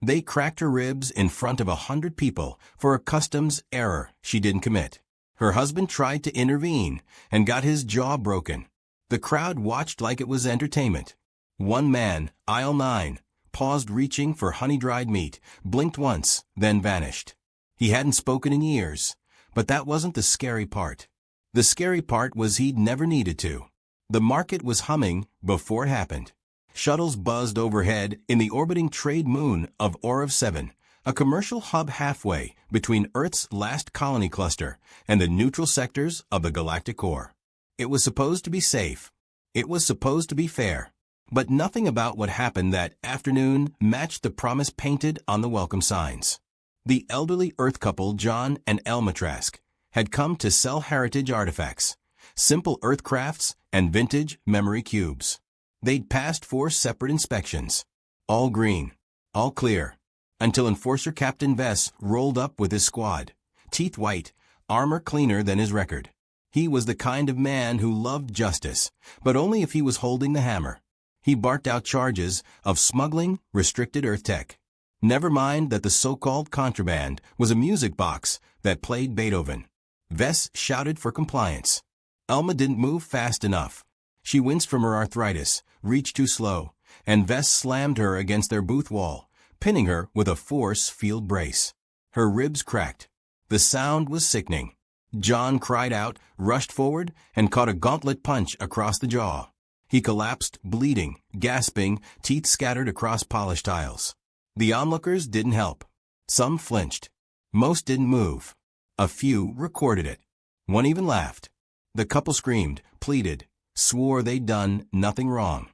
They cracked her ribs in front of 100 people for a customs error she didn't commit. Her husband tried to intervene and got his jaw broken. The crowd watched like it was entertainment. One man, aisle 9, paused reaching for honey-dried meat, blinked once, then vanished. He hadn't spoken in years, but that wasn't the scary part. The scary part was he'd never needed to. The market was humming before it happened. Shuttles buzzed overhead in the orbiting trade moon of Orav 7, a commercial hub halfway between Earth's last colony cluster and the neutral sectors of the galactic core. It was supposed to be safe. It was supposed to be fair. But nothing about what happened that afternoon matched the promise painted on the welcome signs. The elderly Earth couple John and Elma Trask had come to sell heritage artifacts, simple Earth crafts, and vintage memory cubes. They'd passed 4 separate inspections. All green. All clear. Until Enforcer Captain Vess rolled up with his squad. Teeth white, armor cleaner than his record. He was the kind of man who loved justice, but only if he was holding the hammer. He barked out charges of smuggling restricted Earth tech. Never mind that the so-called contraband was a music box that played Beethoven. Vess shouted for compliance. Elma didn't move fast enough. She winced from her arthritis, reached too slow, and Vess slammed her against their booth wall, pinning her with a force field brace. Her ribs cracked. The sound was sickening. John cried out, rushed forward, and caught a gauntlet punch across the jaw. He collapsed, bleeding, gasping, teeth scattered across polished tiles. The onlookers didn't help. Some flinched. Most didn't move. A few recorded it. One even laughed. The couple screamed, pleaded, swore they'd done nothing wrong.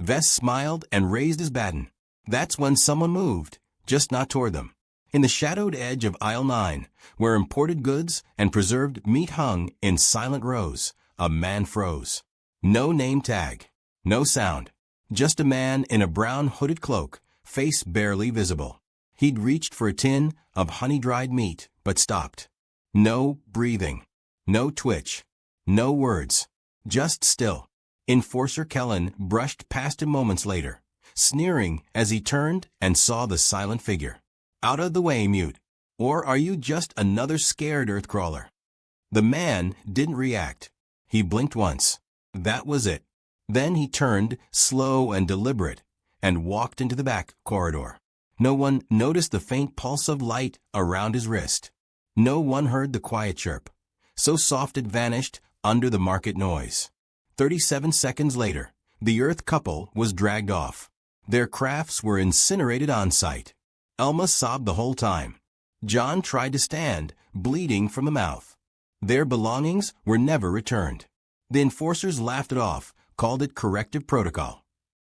Vess smiled and raised his baton. That's when someone moved, just not toward them. In the shadowed edge of aisle 9, where imported goods and preserved meat hung in silent rows, a man froze. No name tag. No sound. Just a man in a brown hooded cloak, face barely visible. He'd reached for a tin of honey-dried meat, but stopped. No breathing. No twitch. No words. Just still. Enforcer Kellen brushed past him moments later, sneering as he turned and saw the silent figure. Out of the way, mute. Or are you just another scared Earthcrawler? The man didn't react. He blinked once. That was it. Then he turned, slow and deliberate, and walked into the back corridor. No one noticed the faint pulse of light around his wrist. No one heard the quiet chirp. So soft it vanished under the market noise. 37 seconds later, the Earth couple was dragged off. Their crafts were incinerated on site. Elma sobbed the whole time. John tried to stand, bleeding from the mouth. Their belongings were never returned. The enforcers laughed it off, called it corrective protocol.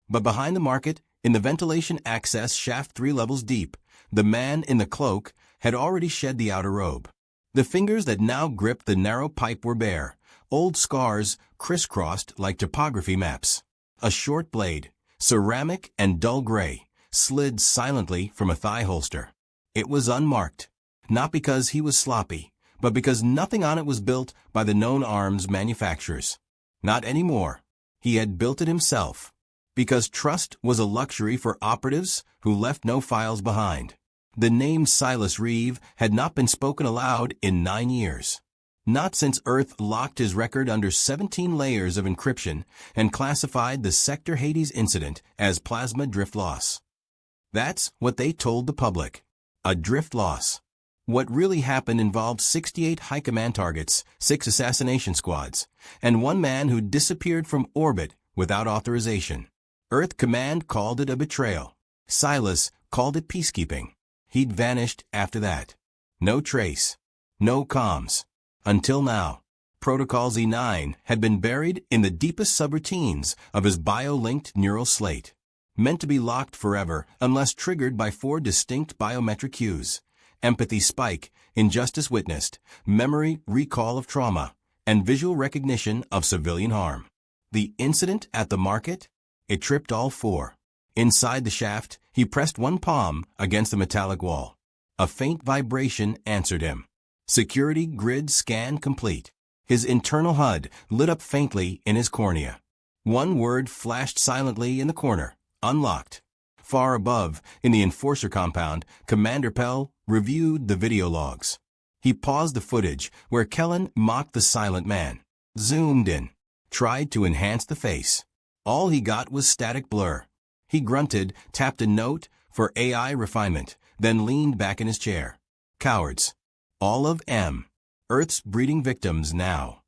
But behind the market, in the ventilation access shaft 3 levels deep, the man in the cloak had already shed the outer robe. The fingers that now gripped the narrow pipe were bare, old scars crisscrossed like topography maps. A short blade, ceramic and dull gray, slid silently from a thigh holster. It was unmarked, not because he was sloppy, but because nothing on it was built by the known arms manufacturers. Not anymore. He had built it himself. Because trust was a luxury for operatives who left no files behind. The name Silus Reeve had not been spoken aloud in 9 years. Not since Earth locked his record under 17 layers of encryption and classified the Sector Hades incident as plasma drift loss. That's what they told the public. A drift loss. What really happened involved 68 high command targets, 6 assassination squads, and 1 man who disappeared from orbit without authorization. Earth Command called it a betrayal. Silus called it peacekeeping. He'd vanished after that. No trace. No comms. Until now. Protocol Z9 had been buried in the deepest subroutines of his bio-linked neural slate. Meant to be locked forever unless triggered by 4 distinct biometric cues. Empathy spike, injustice witnessed, memory recall of trauma, and visual recognition of civilian harm. The incident at the market? It tripped all 4. Inside the shaft, he pressed 1 palm against the metallic wall. A faint vibration answered him. Security grid scan complete. His internal HUD lit up faintly in his cornea. 1 word flashed silently in the corner. Unlocked. Far above, in the enforcer compound, Commander Pell reviewed the video logs. He paused the footage where Kellen mocked the silent man, zoomed in, tried to enhance the face. All he got was static blur. He grunted, tapped a note for AI refinement, then leaned back in his chair. Cowards. All of M. Earth's breeding victims now.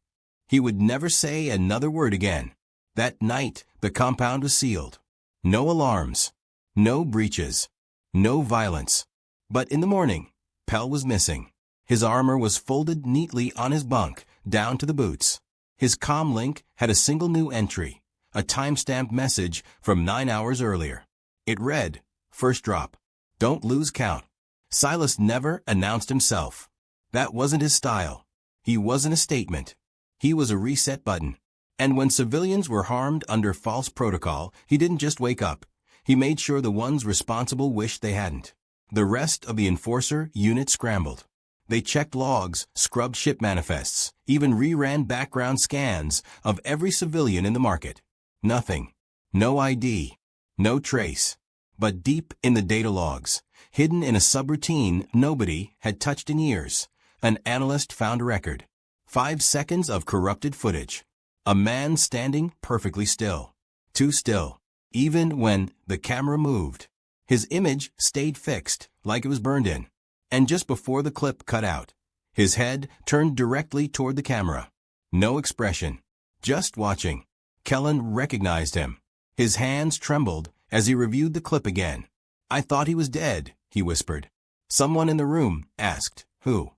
He would never say another word again. That night, the compound was sealed. No alarms. No breaches. No violence. But in the morning, Pell was missing. His armor was folded neatly on his bunk, down to the boots. His comm link had a single new entry, a timestamped message from 9 hours earlier. It read, "First drop. Don't lose count." Silus never announced himself. That wasn't his style. He wasn't a statement. He was a reset button. And when civilians were harmed under false protocol, he didn't just wake up. He made sure the ones responsible wished they hadn't. The rest of the enforcer unit scrambled. They checked logs, scrubbed ship manifests, even reran background scans of every civilian in the market. Nothing. No ID. No trace. But deep in the data logs, hidden in a subroutine nobody had touched in years, an analyst found a record. 5 seconds of corrupted footage. A man standing perfectly still. Too still. Even when the camera moved. His image stayed fixed, like it was burned in. And just before the clip cut out, his head turned directly toward the camera. No expression. Just watching. Kellen recognized him. His hands trembled as he reviewed the clip again. "I thought he was dead," he whispered. Someone in the room asked, "Who?"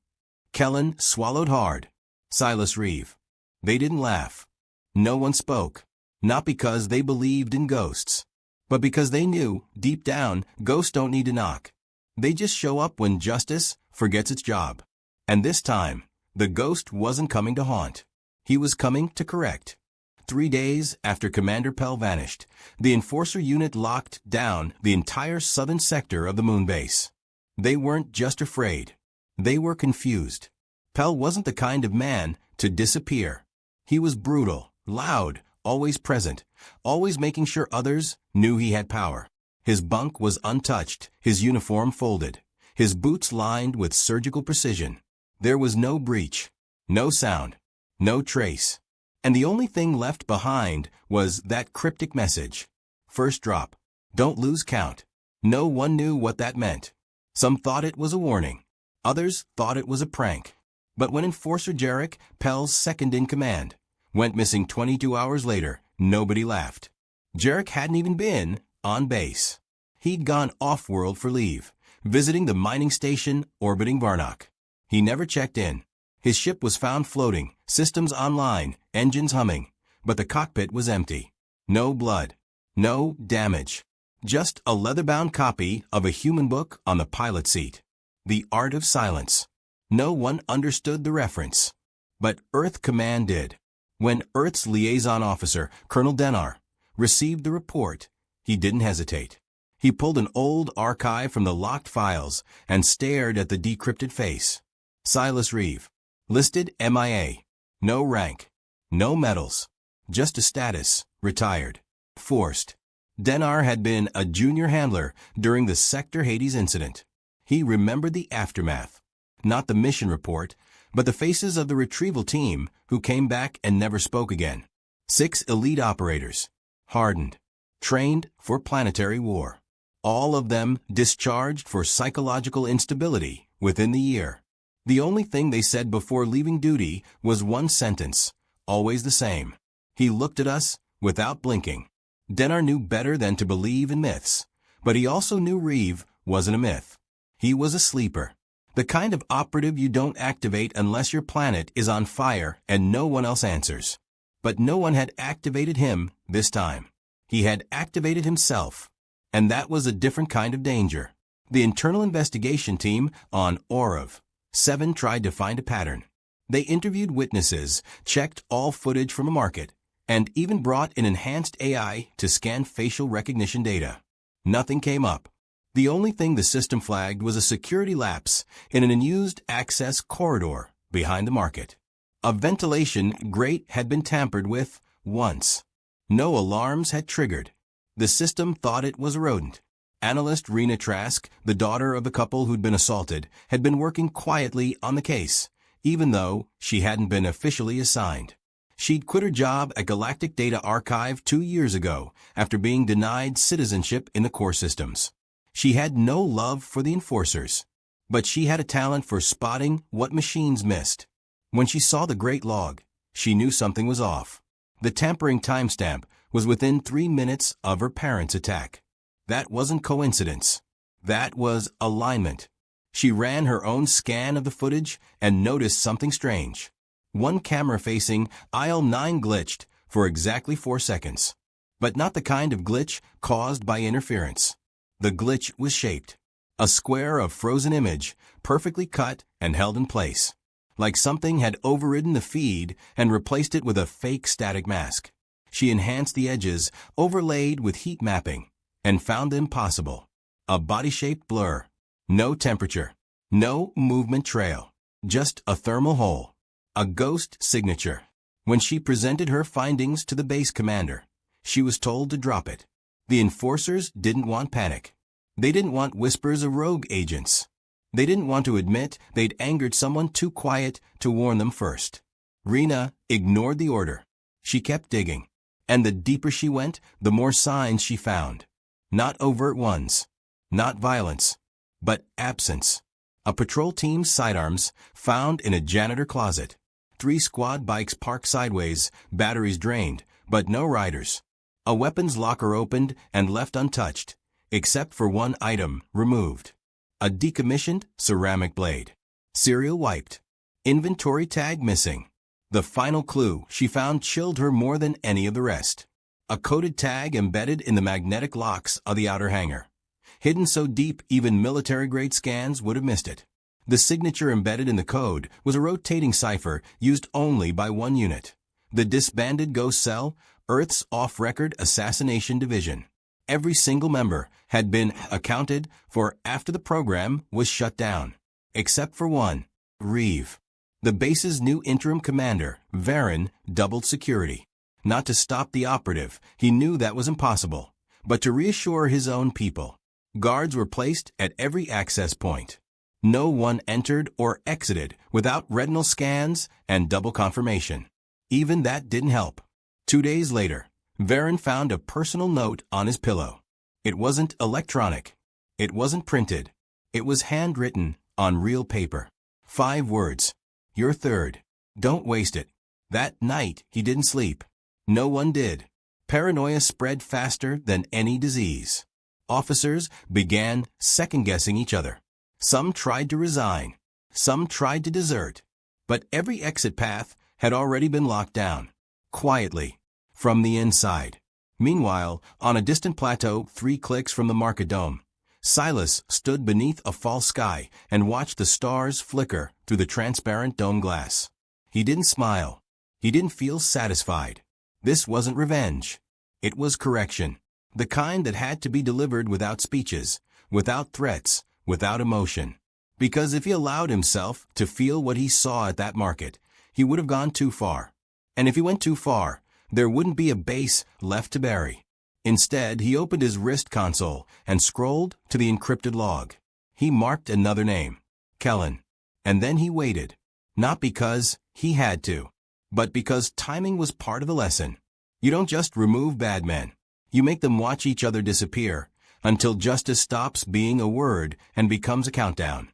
Kellen swallowed hard. "Silus Reeve." They didn't laugh. No one spoke. Not because they believed in ghosts, but because they knew, deep down, ghosts don't need to knock. They just show up when justice forgets its job. And this time, the ghost wasn't coming to haunt. He was coming to correct. 3 days after Commander Pell vanished, the enforcer unit locked down the entire southern sector of the moon base. They weren't just afraid. They were confused. Pell wasn't the kind of man to disappear. He was brutal, loud, always present, always making sure others knew he had power. His bunk was untouched, his uniform folded, his boots lined with surgical precision. There was no breach, no sound, no trace. And the only thing left behind was that cryptic message. First drop. Don't lose count. No one knew what that meant. Some thought it was a warning. Others thought it was a prank. But when Enforcer Jarek, Pell's second-in-command, went missing 22 hours later, nobody laughed. Jarek hadn't even been on base. He'd gone off-world for leave, visiting the mining station orbiting Varnock. He never checked in. His ship was found floating, systems online, engines humming, but the cockpit was empty. No blood. No damage. Just a leather-bound copy of a human book on the pilot seat. The Art of Silence. No one understood the reference. But Earth Command did. When Earth's liaison officer, Colonel Denar, received the report, he didn't hesitate. He pulled an old archive from the locked files and stared at the decrypted face. Silus Reeve. Listed MIA. No rank. No medals. Just a status. Retired. Forced. Denar had been a junior handler during the Sector Hades incident. He remembered the aftermath. Not the mission report, but the faces of the retrieval team who came back and never spoke again. 6 elite operators. Hardened. Trained for planetary war. All of them discharged for psychological instability within the year. The only thing they said before leaving duty was one sentence, always the same. He looked at us without blinking. Denar knew better than to believe in myths, but he also knew Reeve wasn't a myth. He was a sleeper. The kind of operative you don't activate unless your planet is on fire and no one else answers. But no one had activated him this time. He had activated himself. And that was a different kind of danger. The internal investigation team on Operative 7 tried to find a pattern. They interviewed witnesses, checked all footage from a market, and even brought an enhanced AI to scan facial recognition data. Nothing came up. The only thing the system flagged was a security lapse in an unused access corridor behind the market. A ventilation grate had been tampered with once. No alarms had triggered. The system thought it was a rodent. Analyst Rena Trask, the daughter of the couple who'd been assaulted, had been working quietly on the case, even though she hadn't been officially assigned. She'd quit her job at Galactic Data Archive 2 years ago after being denied citizenship in the core systems. She had no love for the enforcers, but she had a talent for spotting what machines missed. When she saw the Great Log, she knew something was off. The tampering timestamp was within 3 minutes of her parents' attack. That wasn't coincidence. That was alignment. She ran her own scan of the footage and noticed something strange. One camera facing aisle 9 glitched for exactly 4 seconds. But not the kind of glitch caused by interference. The glitch was shaped. A square of frozen image, perfectly cut and held in place. Like something had overridden the feed and replaced it with a fake static mask. She enhanced the edges, overlaid with heat mapping, and found them possible. A body-shaped blur. No temperature. No movement trail. Just a thermal hole. A ghost signature. When she presented her findings to the base commander, she was told to drop it. The enforcers didn't want panic. They didn't want whispers of rogue agents. They didn't want to admit they'd angered someone too quiet to warn them first. Rena ignored the order. She kept digging. And the deeper she went, the more signs she found. Not overt ones. Not violence. But absence. A patrol team's sidearms found in a janitor closet. 3 squad bikes parked sideways, batteries drained, but no riders. A weapons locker opened and left untouched, except for one item removed. A decommissioned ceramic blade. Serial wiped. Inventory tag missing. The final clue she found chilled her more than any of the rest. A coded tag embedded in the magnetic locks of the outer hangar. Hidden so deep even military-grade scans would have missed it. The signature embedded in the code was a rotating cipher used only by one unit. The disbanded Ghost Cell, Earth's off-record assassination division. Every single member had been accounted for after the program was shut down. Except for one, Reeve. The base's new interim commander, Varen, doubled security. Not to stop the operative, he knew that was impossible, but to reassure his own people. Guards were placed at every access point. No one entered or exited without retinal scans and double confirmation. Even that didn't help. 2 days later, Varen found a personal note on his pillow. It wasn't electronic. It wasn't printed. It was handwritten on real paper. 5 words. You're third. Don't waste it. That night, he didn't sleep. No one did. Paranoia spread faster than any disease. Officers began second-guessing each other. Some tried to resign. Some tried to desert. But every exit path had already been locked down. Quietly. From the inside. Meanwhile, on a distant plateau 3 clicks from the market dome, Silus stood beneath a false sky and watched the stars flicker through the transparent dome glass. He didn't smile. He didn't feel satisfied. This wasn't revenge. It was correction. The kind that had to be delivered without speeches, without threats, without emotion. Because if he allowed himself to feel what he saw at that market, he would have gone too far. And if he went too far, there wouldn't be a base left to bury. Instead, he opened his wrist console and scrolled to the encrypted log. He marked another name, Kellen. And then he waited. Not because he had to, but because timing was part of the lesson. You don't just remove bad men. You make them watch each other disappear until justice stops being a word and becomes a countdown.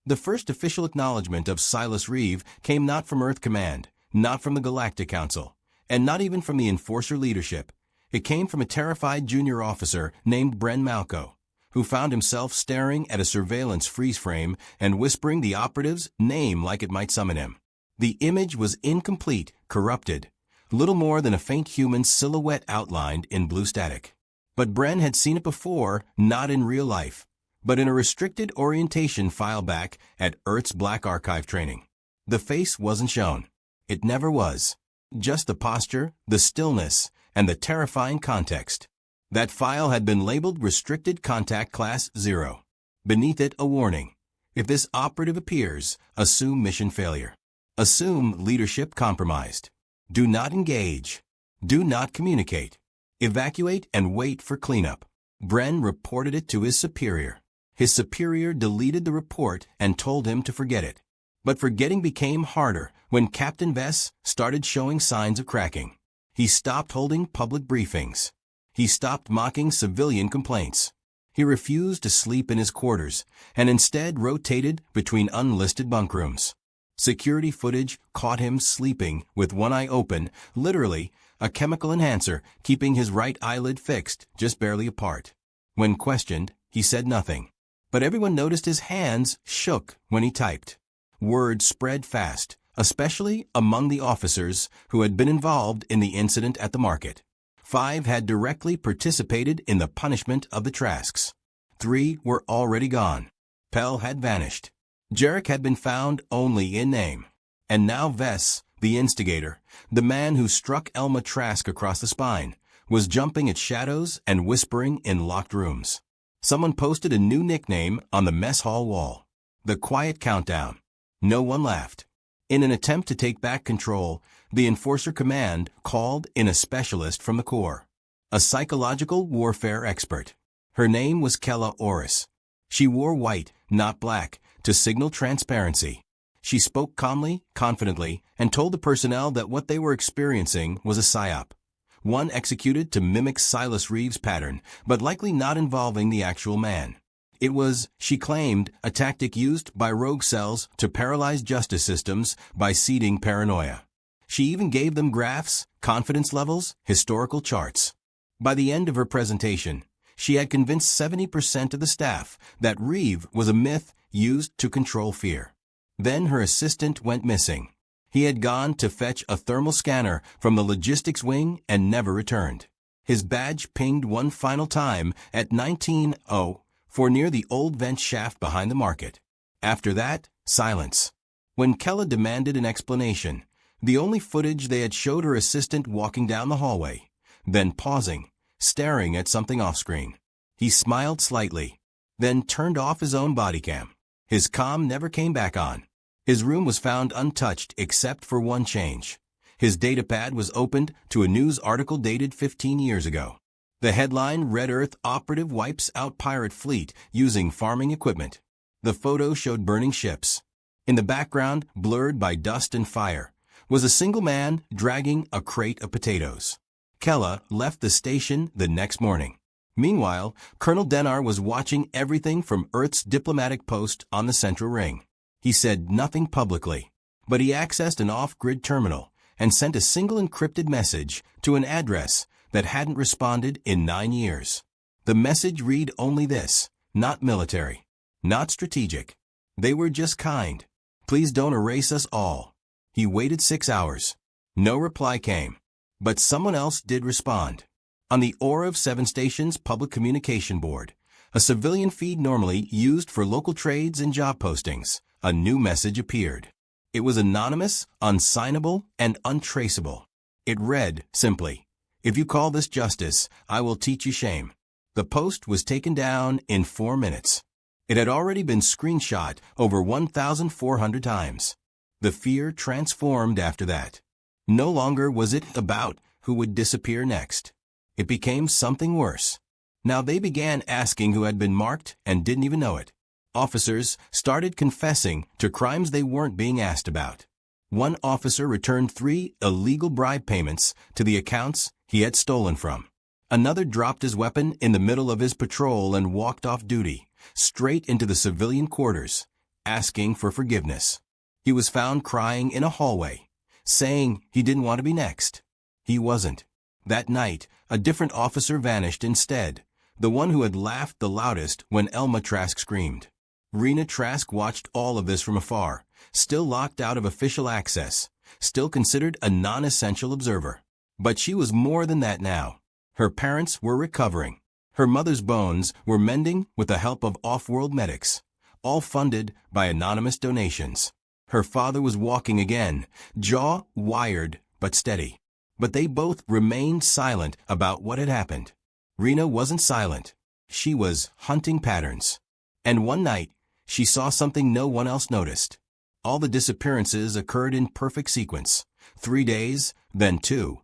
The first official acknowledgement of Silus Reeve came not from Earth Command, not from the Galactic Council, and not even from the Enforcer leadership. It came from a terrified junior officer named Bren Malco, who found himself staring at a surveillance freeze frame and whispering the operative's name like it might summon him. The image was incomplete, corrupted, little more than a faint human silhouette outlined in blue static. But Bren had seen it before, not in real life, but in a restricted orientation file back at Earth's Black Archive training. The face wasn't shown. It never was. Just the posture, the stillness, and the terrifying context. That file had been labeled Restricted Contact Class 0. Beneath it, a warning. If this operative appears, assume mission failure. Assume leadership compromised. Do not engage. Do not communicate. Evacuate and wait for cleanup. Bren reported it to his superior. His superior deleted the report and told him to forget it. But forgetting became harder when Captain Vess started showing signs of cracking. He stopped holding public briefings. He stopped mocking civilian complaints. He refused to sleep in his quarters and instead rotated between unlisted bunkrooms. Security footage caught him sleeping with one eye open, literally a chemical enhancer keeping his right eyelid fixed, just barely apart. When questioned, he said nothing. But everyone noticed his hands shook when he typed. Word spread fast, especially among the officers who had been involved in the incident at the market. 5 had directly participated in the punishment of the Trasks. 3 were already gone. Pell had vanished. Jarek had been found only in name. And now Vess, the instigator, the man who struck Elma Trask across the spine, was jumping at shadows and whispering in locked rooms. Someone posted a new nickname on the mess hall wall. The Quiet Countdown. No one laughed. In an attempt to take back control, the Enforcer Command called in a specialist from the Corps, a psychological warfare expert. Her name was Kella Oris. She wore white, not black, to signal transparency. She spoke calmly, confidently, and told the personnel that what they were experiencing was a psyop. One executed to mimic Silus Reeve's pattern, but likely not involving the actual man. It was, she claimed, a tactic used by rogue cells to paralyze justice systems by seeding paranoia. She even gave them graphs, confidence levels, historical charts. By the end of her presentation, she had convinced 70% of the staff that Reeve was a myth used to control fear. Then her assistant went missing. He had gone to fetch a thermal scanner from the logistics wing and never returned. His badge pinged one final time at 19:04 near the old vent shaft behind the market. After that, silence. When Kella demanded an explanation, the only footage they had showed her assistant walking down the hallway, then pausing, staring at something off-screen. He smiled slightly, then turned off his own body cam. His comm never came back on. His room was found untouched except for one change. His datapad was opened to a news article dated 15 years ago. The headline, Red Earth Operative Wipes Out Pirate Fleet Using Farming Equipment. The photo showed burning ships. In the background, blurred by dust and fire, was a single man dragging a crate of potatoes. Kella left the station the next morning. Meanwhile, Colonel Denar was watching everything from Earth's diplomatic post on the Central Ring. He said nothing publicly, but he accessed an off-grid terminal and sent a single encrypted message to an address that hadn't responded in 9 years. The message read only this: not military, not strategic. They were just kind. Please don't erase us all. He waited 6 hours. No reply came, but someone else did respond. On the Aura of 7 Stations public communication board, a civilian feed normally used for local trades and job postings, a new message appeared. It was anonymous, unsignable, and untraceable. It read, simply, "If you call this justice, I will teach you shame." The post was taken down in 4 minutes. It had already been screenshot over 1,400 times. The fear transformed after that. No longer was it about who would disappear next. It became something worse. Now they began asking who had been marked and didn't even know it. Officers started confessing to crimes they weren't being asked about. One officer returned 3 illegal bribe payments to the accounts he had stolen from. Another dropped his weapon in the middle of his patrol and walked off duty, straight into the civilian quarters, asking for forgiveness. He was found crying in a hallway, saying he didn't want to be next. He wasn't. That night, a different officer vanished instead, the one who had laughed the loudest when Elma Trask screamed. Rena Trask watched all of this from afar, still locked out of official access, still considered a non-essential observer. But she was more than that now. Her parents were recovering. Her mother's bones were mending with the help of off-world medics, all funded by anonymous donations. Her father was walking again, jaw wired but steady. But they both remained silent about what had happened. Rena wasn't silent. She was hunting patterns. And one night, she saw something no one else noticed. All the disappearances occurred in perfect sequence. 3 days, then 2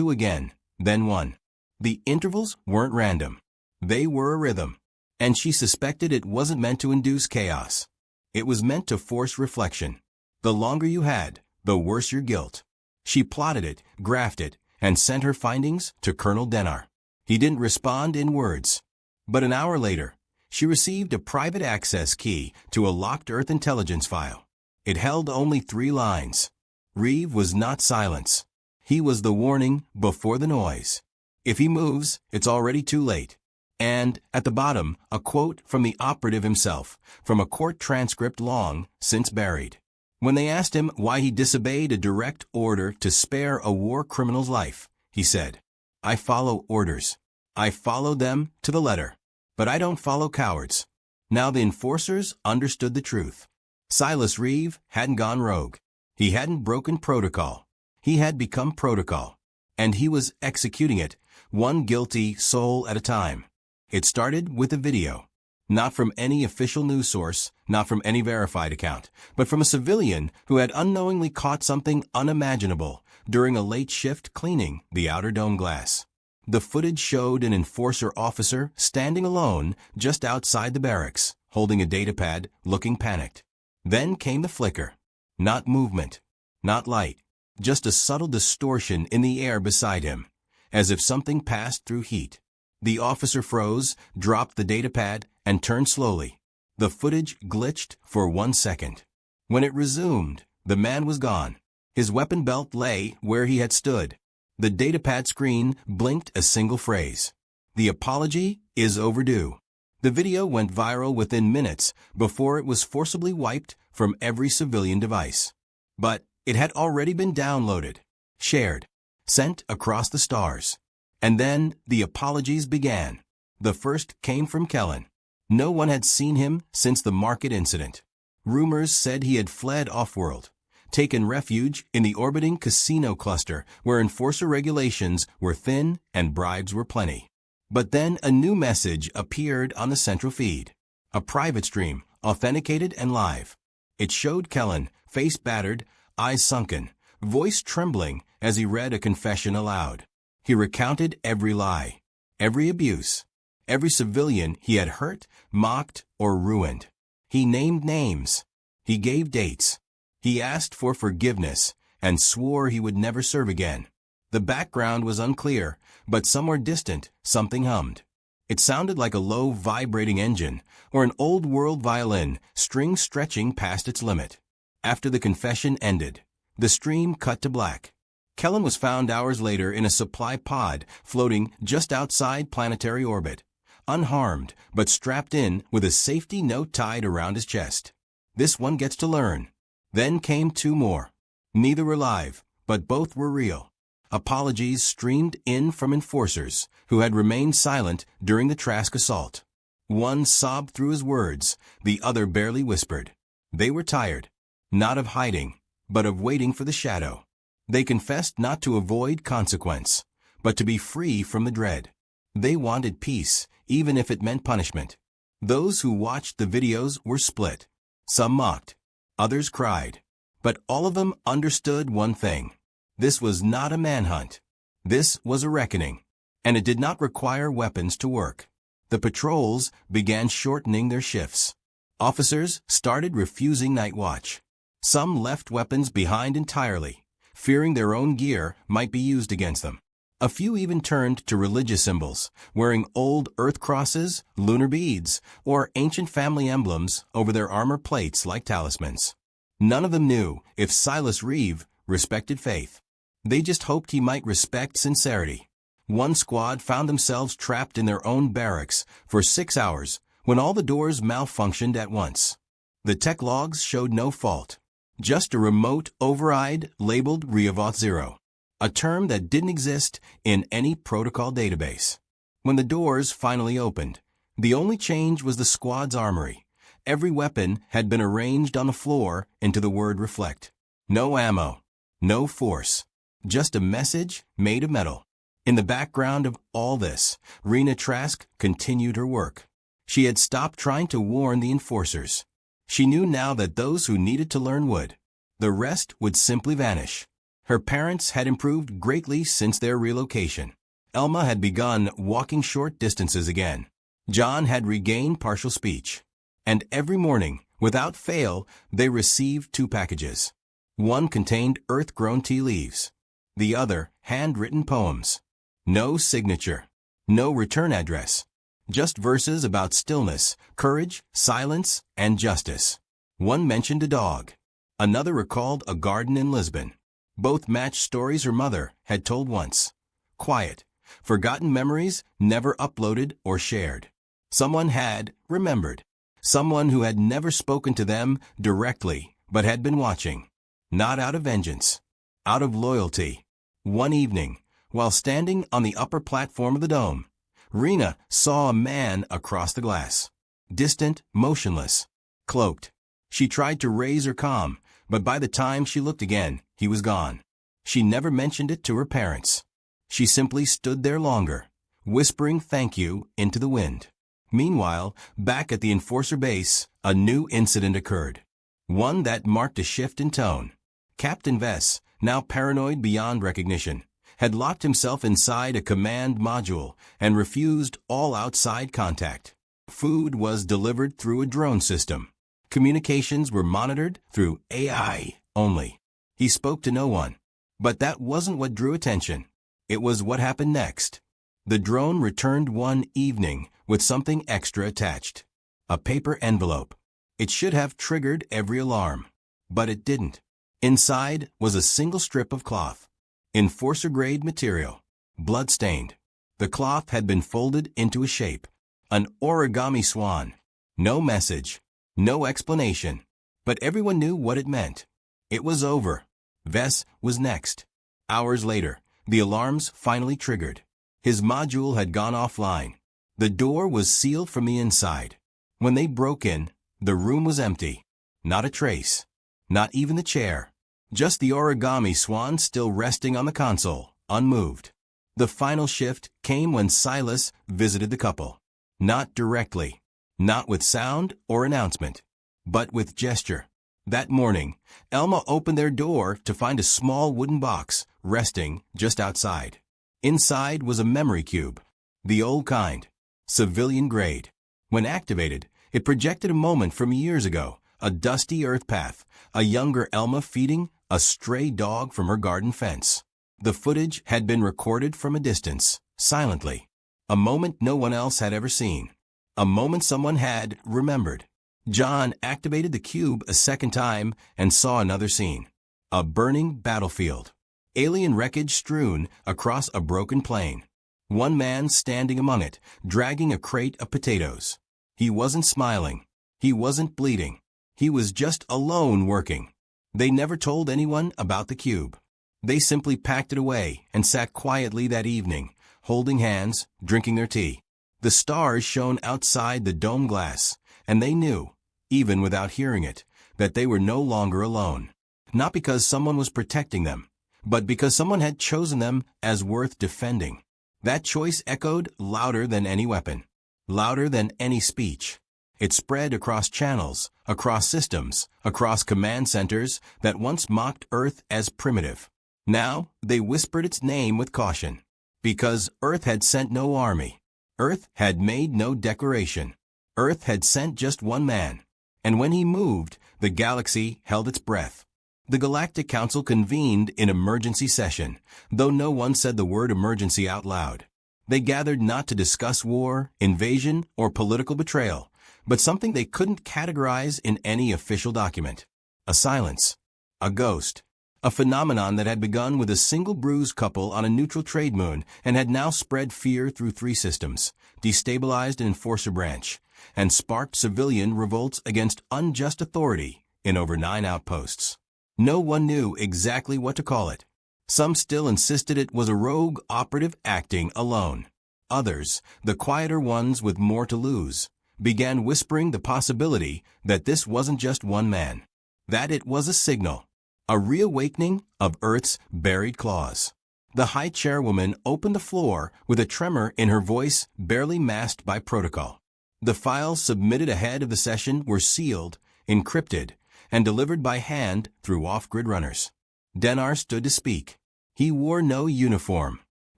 again, then 1. The intervals weren't random. They were a rhythm, and she suspected it wasn't meant to induce chaos. It was meant to force reflection. The longer you had, the worse your guilt. She plotted it, graphed it, and sent her findings to Colonel Dennar. He didn't respond in words. But an hour later, she received a private access key to a locked Earth intelligence file. It held only 3 lines. Reeve was not silence. He was the warning before the noise. If he moves, it's already too late. And, at the bottom, a quote from the Operative himself, from a court transcript long since buried. When they asked him why he disobeyed a direct order to spare a war criminal's life, he said, "I follow orders. I follow them to the letter. But I don't follow cowards." Now the enforcers understood the truth. Silus Reeve hadn't gone rogue. He hadn't broken protocol. He had become protocol. And he was executing it, one guilty soul at a time. It started with a video. Not from any official news source, not from any verified account, but from a civilian who had unknowingly caught something unimaginable during a late shift cleaning the outer dome glass. The footage showed an enforcer officer standing alone just outside the barracks, holding a datapad, looking panicked. Then came the flicker. Not movement, not light, just a subtle distortion in the air beside him, as if something passed through heat. The officer froze, dropped the datapad, and turned slowly. The footage glitched for 1 second. When it resumed, the man was gone. His weapon belt lay where he had stood. The datapad screen blinked a single phrase. "The apology is overdue." The video went viral within minutes before it was forcibly wiped from every civilian device. But it had already been downloaded, shared, sent across the stars. And then the apologies began. The first came from Kellen. No one had seen him since the market incident. Rumors said he had fled off-world, taken refuge in the orbiting casino cluster where enforcer regulations were thin and bribes were plenty. But then a new message appeared on the central feed. A private stream, authenticated and live. It showed Kellen, face battered, eyes sunken, voice trembling as he read a confession aloud. He recounted every lie, every abuse, every civilian he had hurt, mocked, or ruined. He named names. He gave dates. He asked for forgiveness and swore he would never serve again. The background was unclear, but somewhere distant, something hummed. It sounded like a low, vibrating engine or an old-world violin, string stretching past its limit. After the confession ended, the stream cut to black. Kellen was found hours later in a supply pod floating just outside planetary orbit, unharmed but strapped in with a safety note tied around his chest. "This one gets to learn." Then came 2 more. Neither were live, but both were real. Apologies streamed in from enforcers who had remained silent during the Trask assault. One sobbed through his words, the other barely whispered. They were tired, not of hiding, but of waiting for the shadow. They confessed not to avoid consequence, but to be free from the dread. They wanted peace, even if it meant punishment. Those who watched the videos were split. Some mocked, others cried. But all of them understood one thing. This was not a manhunt. This was a reckoning. And it did not require weapons to work. The patrols began shortening their shifts. Officers started refusing night watch. Some left weapons behind entirely, fearing their own gear might be used against them. A few even turned to religious symbols, wearing old earth crosses, lunar beads, or ancient family emblems over their armor plates like talismans. None of them knew if Silus Reeve respected faith. They just hoped he might respect sincerity. One squad found themselves trapped in their own barracks for 6 hours when all the doors malfunctioned at once. The tech logs showed no fault, just a remote override labeled Reavoth 0, a term that didn't exist in any protocol database. When the doors finally opened, the only change was the squad's armory. Every weapon had been arranged on the floor into the word reflect. No ammo, no force, just a message made of metal. In the background of all this, Rena Trask continued her work. She had stopped trying to warn the enforcers. She knew now that those who needed to learn would. The rest would simply vanish. Her parents had improved greatly since their relocation. Elma had begun walking short distances again. John had regained partial speech. And every morning, without fail, they received 2 packages. One contained earth-grown tea leaves. The other, handwritten poems. No signature. No return address. Just verses about stillness, courage, silence, and justice. One mentioned a dog. Another recalled a garden in Lisbon. Both matched stories her mother had told once. Quiet, forgotten memories never uploaded or shared. Someone had remembered. Someone who had never spoken to them directly, but had been watching. Not out of vengeance. Out of loyalty. One evening, while standing on the upper platform of the dome, Rena saw a man across the glass. Distant, motionless, cloaked. She tried to raise her calm, but by the time she looked again, he was gone. She never mentioned it to her parents. She simply stood there longer, whispering thank you into the wind. Meanwhile, back at the Enforcer base, a new incident occurred. One that marked a shift in tone. Captain Vess, now paranoid beyond recognition, had locked himself inside a command module and refused all outside contact. Food was delivered through a drone system. Communications were monitored through AI only. He spoke to no one. But that wasn't what drew attention. It was what happened next. The drone returned one evening with something extra attached. A paper envelope. It should have triggered every alarm. But it didn't. Inside was a single strip of cloth. Enforcer-grade material. Blood-stained. The cloth had been folded into a shape. An origami swan. No message. No explanation. But everyone knew what it meant. It was over. Vess was next. Hours later, the alarms finally triggered. His module had gone offline. The door was sealed from the inside. When they broke in, the room was empty. Not a trace. Not even the chair. Just the origami swan still resting on the console, unmoved. The final shift came when Silus visited the couple. Not directly. Not with sound or announcement. But with gesture. That morning, Elma opened their door to find a small wooden box resting just outside. Inside was a memory cube. The old kind. Civilian grade. When activated, it projected a moment from years ago, a dusty earth path, a younger Elma feeding a stray dog from her garden fence. The footage had been recorded from a distance, silently. A moment no one else had ever seen. A moment someone had remembered. John activated the cube a second time and saw another scene. A burning battlefield. Alien wreckage strewn across a broken plain. One man standing among it, dragging a crate of potatoes. He wasn't smiling. He wasn't bleeding. He was just alone working. They never told anyone about the cube. They simply packed it away and sat quietly that evening, holding hands, drinking their tea. The stars shone outside the dome glass, and they knew, even without hearing it, that they were no longer alone. Not because someone was protecting them, but because someone had chosen them as worth defending. That choice echoed louder than any weapon, louder than any speech. It spread across channels, across systems, across command centers that once mocked Earth as primitive. Now, they whispered its name with caution. Because Earth had sent no army. Earth had made no declaration. Earth had sent just one man. And when he moved, the galaxy held its breath. The Galactic Council convened in emergency session, though no one said the word emergency out loud. They gathered not to discuss war, invasion, or political betrayal, but something they couldn't categorize in any official document. A silence. A ghost. A phenomenon that had begun with a single bruised couple on a neutral trade moon and had now spread fear through 3 systems, destabilized an Enforcer branch, and sparked civilian revolts against unjust authority in over 9 outposts. No one knew exactly what to call it. Some still insisted it was a rogue operative acting alone. Others, the quieter ones with more to lose, began whispering the possibility that this wasn't just one man. That it was a signal. A reawakening of Earth's buried claws. The high chairwoman opened the floor with a tremor in her voice barely masked by protocol. The files submitted ahead of the session were sealed, encrypted, and delivered by hand through off-grid runners. Denar stood to speak. He wore no uniform,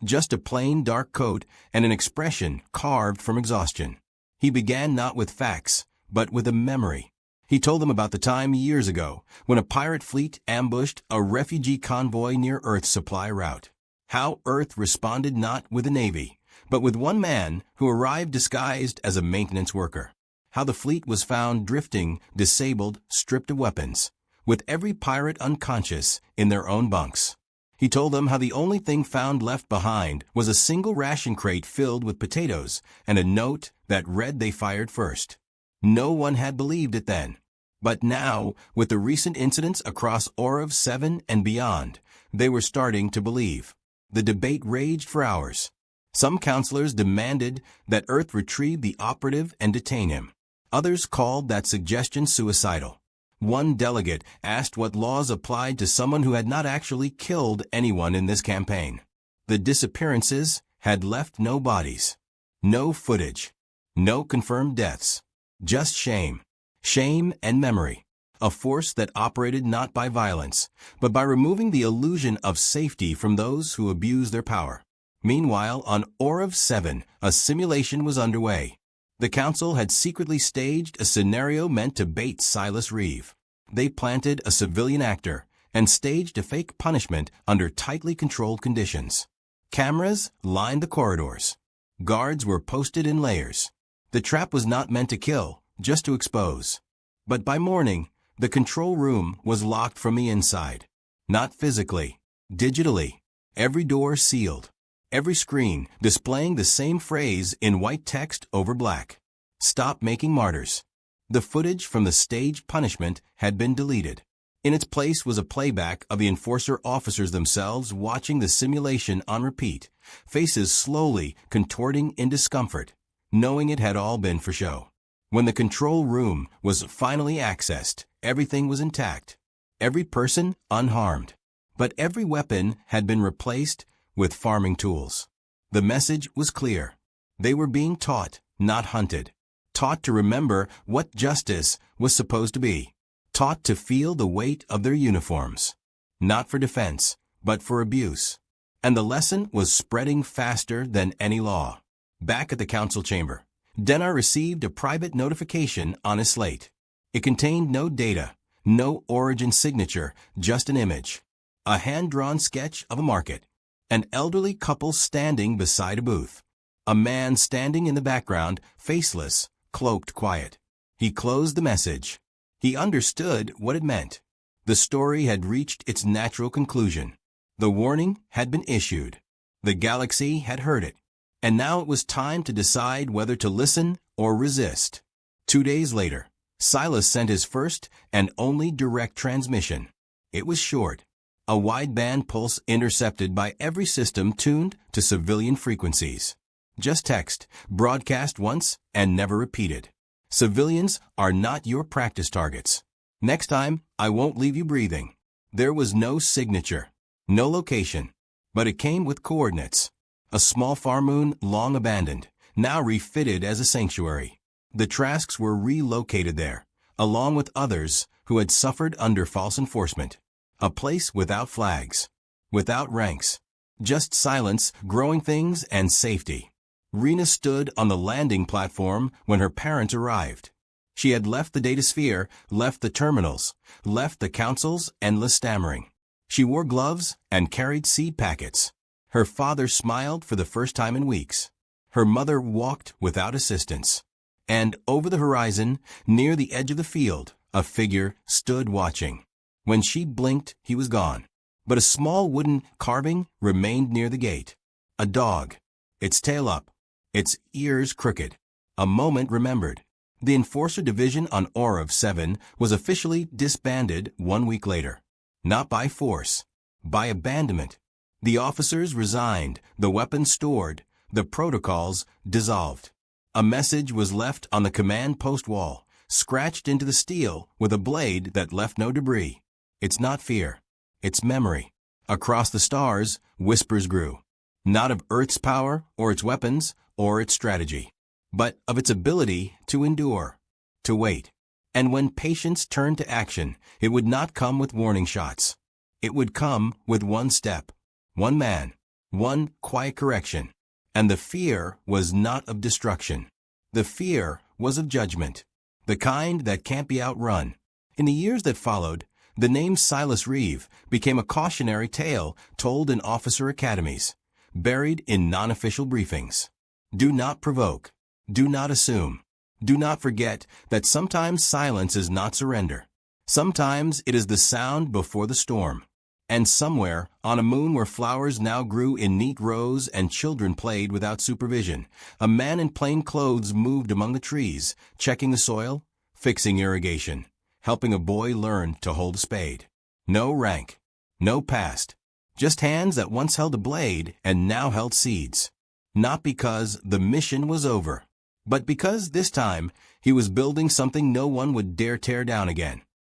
just a plain dark coat and an expression carved from exhaustion. He began not with facts, but with a memory. He told them about the time years ago when a pirate fleet ambushed a refugee convoy near Earth's supply route. How Earth responded not with a navy, but with one man who arrived disguised as a maintenance worker. How the fleet was found drifting, disabled, stripped of weapons, with every pirate unconscious in their own bunks. He told them how the only thing found left behind was a single ration crate filled with potatoes and a note that read they fired first. No one had believed it then. But now, with the recent incidents across Operative 7 and beyond, they were starting to believe. The debate raged for hours. Some counselors demanded that Earth retrieve the Operative and detain him. Others called that suggestion suicidal. One delegate asked what laws applied to someone who had not actually killed anyone in this campaign. The disappearances had left no bodies, no footage, no confirmed deaths, just shame. Shame and memory, a force that operated not by violence, but by removing the illusion of safety from those who abuse their power. Meanwhile, on Operative 7, a simulation was underway. The Council had secretly staged a scenario meant to bait Silus Reeve. They planted a civilian actor and staged a fake punishment under tightly controlled conditions. Cameras lined the corridors. Guards were posted in layers. The trap was not meant to kill, just to expose. But by morning, the control room was locked from the inside. Not physically, digitally. Every door sealed. Every screen displaying the same phrase in white text over black. Stop making martyrs. The footage from the staged punishment had been deleted. In its place was a playback of the enforcer officers themselves watching the simulation on repeat, faces slowly contorting in discomfort, knowing it had all been for show. When the control room was finally accessed, everything was intact. Every person unharmed. But every weapon had been replaced with farming tools. The message was clear. They were being taught, not hunted. Taught to remember what justice was supposed to be. Taught to feel the weight of their uniforms. Not for defense, but for abuse. And the lesson was spreading faster than any law. Back at the council chamber, Dennar received a private notification on his slate. It contained no data, no origin signature, just an image. A hand-drawn sketch of a market. An elderly couple standing beside a booth. A man standing in the background, faceless, cloaked, quiet. He closed the message. He understood what it meant. The story had reached its natural conclusion. The warning had been issued. The galaxy had heard it. And now it was time to decide whether to listen or resist. 2 days later, Silus sent his first and only direct transmission. It was short. A wideband pulse intercepted by every system tuned to civilian frequencies. Just text, broadcast once and never repeated. Civilians are not your practice targets. Next time, I won't leave you breathing. There was no signature, no location, but it came with coordinates. A small farm moon long abandoned, now refitted as a sanctuary. The Trasks were relocated there, along with others who had suffered under false enforcement. A place without flags, without ranks, just silence, growing things, and safety. Rena stood on the landing platform when her parents arrived. She had left the data sphere, left the terminals, left the council's endless stammering. She wore gloves and carried seed packets. Her father smiled for the first time in weeks. Her mother walked without assistance. And over the horizon, near the edge of the field, a figure stood watching. When she blinked, he was gone. But a small wooden carving remained near the gate. A dog, its tail up, its ears crooked. A moment remembered. The Enforcer Division on Operative 7 was officially disbanded 1 week later. Not by force, by abandonment. The officers resigned, the weapons stored, the protocols dissolved. A message was left on the command post wall, scratched into the steel with a blade that left no debris. It's not fear. It's memory. Across the stars, whispers grew. Not of Earth's power, or its weapons, or its strategy, but of its ability to endure, to wait. And when patience turned to action, it would not come with warning shots. It would come with one step, one man, one quiet correction. And the fear was not of destruction. The fear was of judgment, the kind that can't be outrun. In the years that followed, the name Silus Reeve became a cautionary tale told in officer academies, buried in non-official briefings. Do not provoke. Do not assume. Do not forget that sometimes silence is not surrender. Sometimes it is the sound before the storm. And somewhere, on a moon where flowers now grew in neat rows and children played without supervision, a man in plain clothes moved among the trees, checking the soil, fixing irrigation, helping a boy learn to hold a spade. No rank, no past, just hands that once held a blade and now held seeds. Not because the mission was over, but because this time he was building something no one would dare tear down again.